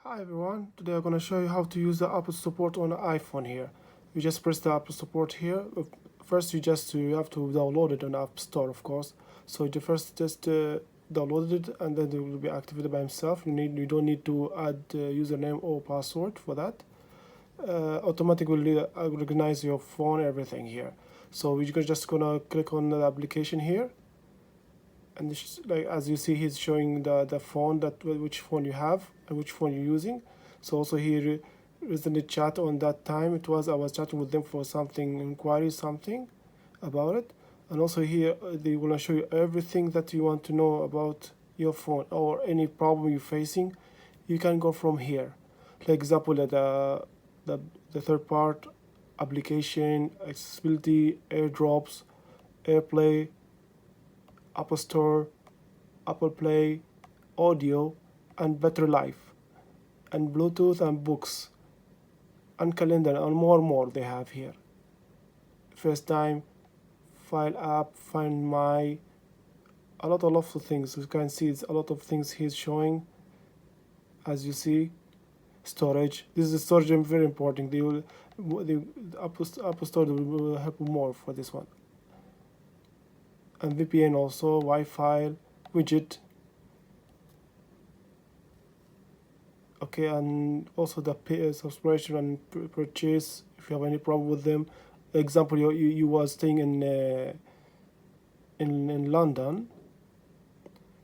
Hi everyone, today I'm going to show you how to use the Apple support on the iPhone here. You just press the Apple support here. First you have to download it on the App Store, of course. So you first just download it and then it will be activated by himself. You don't need to add username or password for that. Automatically recognize your phone, everything here. So we're just gonna click on the application here, and this, like as you see, he's showing the phone, that which phone you have and which phone you're using. So also here is in the chat. On that time I was chatting with them for something, inquiry, something about it. And also here they will show you everything that you want to know about your phone or any problem you're facing. You can go from here. For example, the third part, application, accessibility, airdrops, airplay, Apple Store, Apple Play, audio, and better life, and Bluetooth and books, and calendar, and more they have here. FaceTime, File app, Find My, a lot of things. You can see it's a lot of things he's showing. As you see, storage. This is storage very important. The Apple Store will help more for this one. And VPN also, Wi-Fi, widget. Okay, and also the subscription and purchase. If you have any problem with them, example, you was staying in London,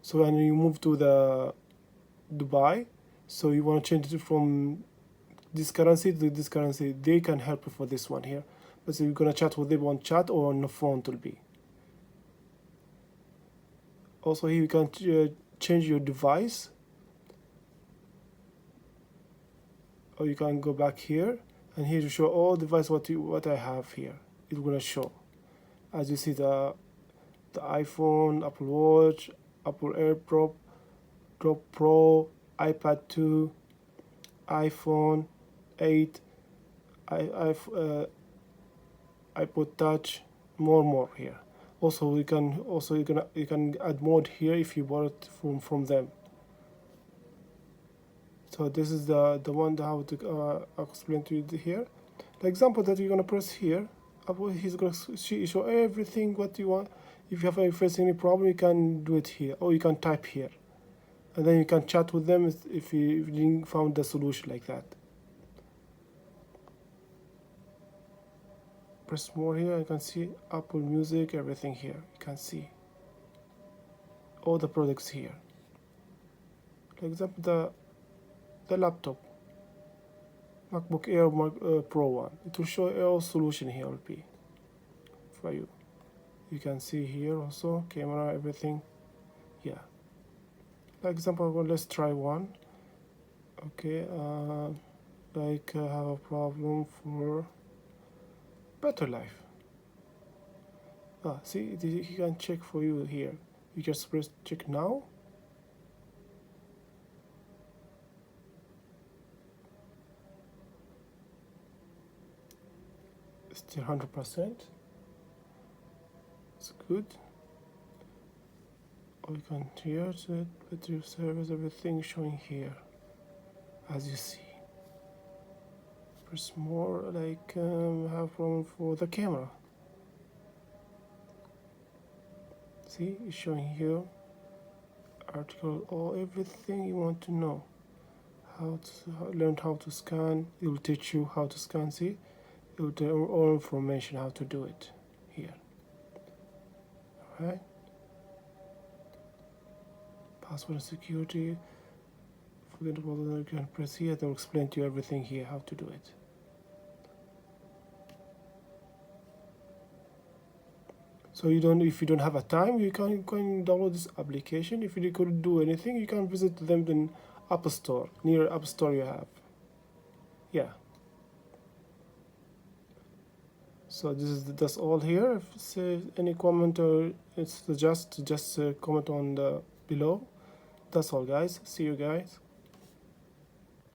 so when you move to the Dubai, so you want to change it from this currency to this currency, they can help you for this one here. But so you're gonna chat with them on chat or on the phone to be. Also here you can change your device, or you can go back here, and here to show all device what I have here. It's gonna show, as you see, the iPhone, Apple Watch, Apple AirDrop, Drop Pro, iPad 2, iPhone 8, iPod Touch, more here. Also you can add more here if you bought it from them. So this is the one how to explain to you here. The example that you're gonna press here, he's gonna show everything what you want. If you have facing any problem, you can do it here, or you can type here, and then you can chat with them if you didn't found the solution like that. Press more here. You can see Apple Music, everything here. You can see all the products here. For example, the laptop, MacBook Air Pro one. It will show all solution here will be for you. You can see here also camera, everything. Yeah. For example, well, let's try one. Okay, like I have a problem for better life. See, he can check for you here. You just press check now. Still 100%. It's good. Or you can hear it, battery service, everything showing here, as you see. Press more, like have problem for the camera. See, it's showing here article or everything you want to know. Learn how to scan. It will teach you how to scan. See, it will tell all information how to do it here. All right. Password and security. Forget about that. You can press here. They'll explain to you everything here how to do it. So if you don't have a time, you can download this application. If you couldn't do anything, you can visit them in Apple Store, near App Store you have. Yeah. So that's all here. If say any comment or it's just comment on the below. That's all, guys. See you guys.